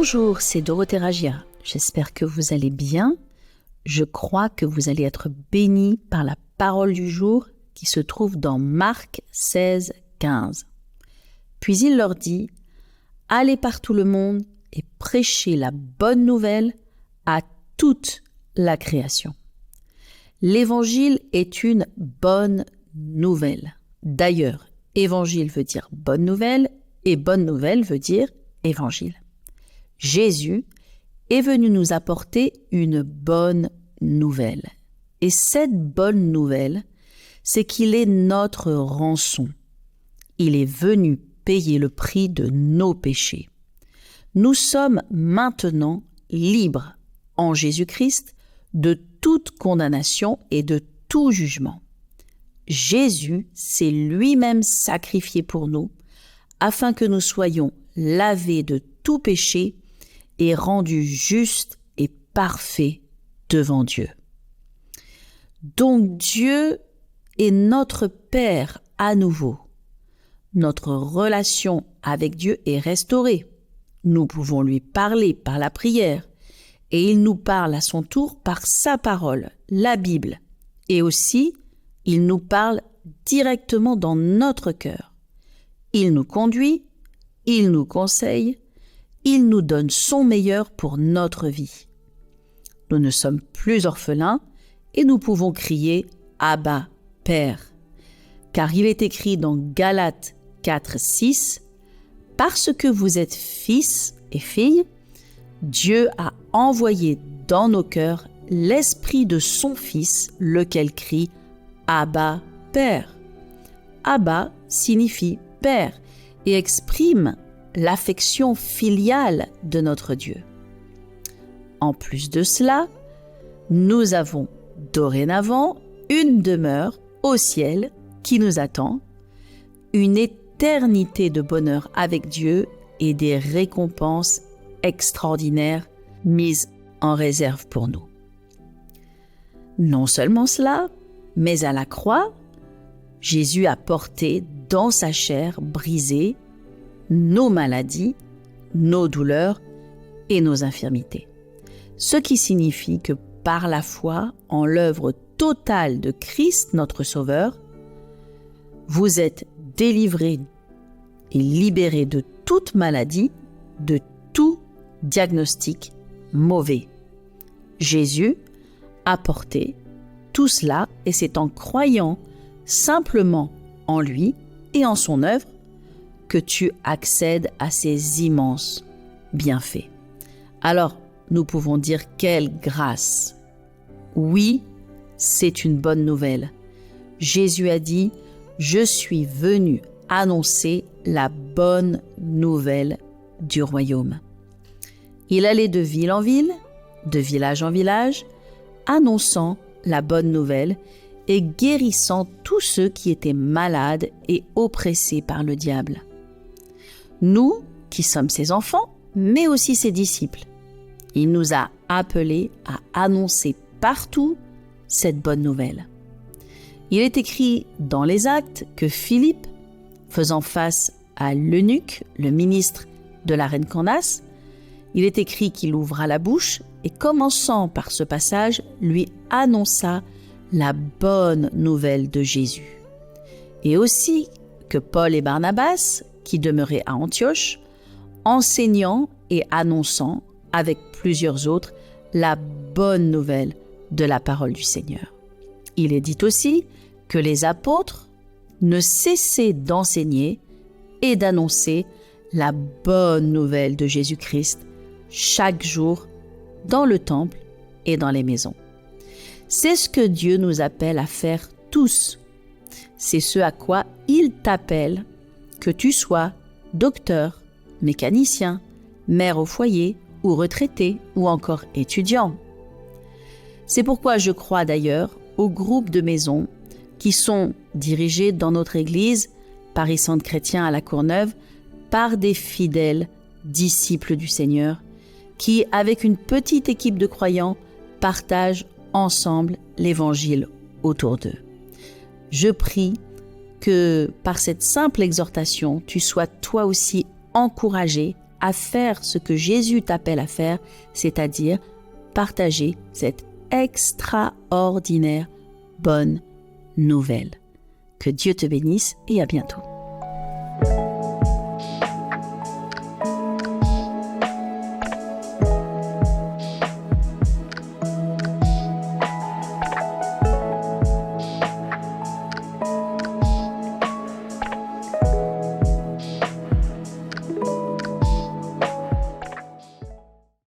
Bonjour, c'est Dorothée Ragia. J'espère que vous allez bien. Je crois que vous allez être bénis par la parole du jour qui se trouve dans Marc 16, 15. Puis il leur dit « Allez par tout le monde et prêchez la bonne nouvelle à toute la création. » L'évangile est une bonne nouvelle. D'ailleurs, évangile veut dire bonne nouvelle et bonne nouvelle veut dire évangile. Jésus est venu nous apporter une bonne nouvelle. Et cette bonne nouvelle, c'est qu'il est notre rançon. Il est venu payer le prix de nos péchés. Nous sommes maintenant libres en Jésus-Christ de toute condamnation et de tout jugement. Jésus s'est lui-même sacrifié pour nous afin que nous soyons lavés de tout péché et rendus justes et parfaits devant Dieu. Donc Dieu est notre Père à nouveau. Notre relation avec Dieu est restaurée. Nous pouvons lui parler par la prière et il nous parle à son tour par sa parole, la Bible. Et aussi, il nous parle directement dans notre cœur. Il nous conduit, il nous conseille, il nous donne son meilleur pour notre vie. Nous ne sommes plus orphelins et nous pouvons crier « Abba, Père ». Car il est écrit dans Galates 4, 6 « Parce que vous êtes fils et filles, Dieu a envoyé dans nos cœurs l'esprit de son Fils, lequel crie « Abba, Père ». Abba signifie « Père » et exprime l'affection filiale de notre Dieu. En plus de cela, nous avons dorénavant une demeure au ciel qui nous attend, une éternité de bonheur avec Dieu et des récompenses extraordinaires mises en réserve pour nous. Non seulement cela, mais à la croix, Jésus a porté dans sa chair brisée nos maladies, nos douleurs et nos infirmités. Ce qui signifie que par la foi en l'œuvre totale de Christ, notre Sauveur, vous êtes délivrés et libérés de toute maladie, de tout diagnostic mauvais. Jésus a porté tout cela et c'est en croyant simplement en lui et en son œuvre que tu accèdes à ces immenses bienfaits. Alors, nous pouvons dire quelle grâce. Oui, c'est une bonne nouvelle. Jésus a dit « Je suis venu annoncer la bonne nouvelle du royaume ». Il allait de ville en ville, de village en village, annonçant la bonne nouvelle et guérissant tous ceux qui étaient malades et oppressés par le diable. Nous, qui sommes ses enfants, mais aussi ses disciples, il nous a appelés à annoncer partout cette bonne nouvelle. Il est écrit dans les Actes que Philippe, faisant face à l'eunuque, le ministre de la reine Candace, il est écrit qu'il ouvra la bouche et commençant par ce passage, lui annonça la bonne nouvelle de Jésus. Et aussi que Paul et Barnabas, qui demeuraient à Antioche, enseignant et annonçant avec plusieurs autres la bonne nouvelle de la parole du Seigneur. Il est dit aussi que les apôtres ne cessaient d'enseigner et d'annoncer la bonne nouvelle de Jésus-Christ chaque jour dans le temple et dans les maisons. C'est ce que Dieu nous appelle à faire tous. C'est ce à quoi il t'appelle, que tu sois docteur, mécanicien, mère au foyer ou retraité ou encore étudiant. C'est pourquoi je crois d'ailleurs aux groupes de maisons qui sont dirigés dans notre église, Paris Centre Chrétien à la Courneuve, par des fidèles disciples du Seigneur qui, avec une petite équipe de croyants, partagent ensemble l'évangile autour d'eux. Je prie que par cette simple exhortation, tu sois toi aussi encouragé à faire ce que Jésus t'appelle à faire, c'est-à-dire partager cette extraordinaire bonne nouvelle. Que Dieu te bénisse et à bientôt.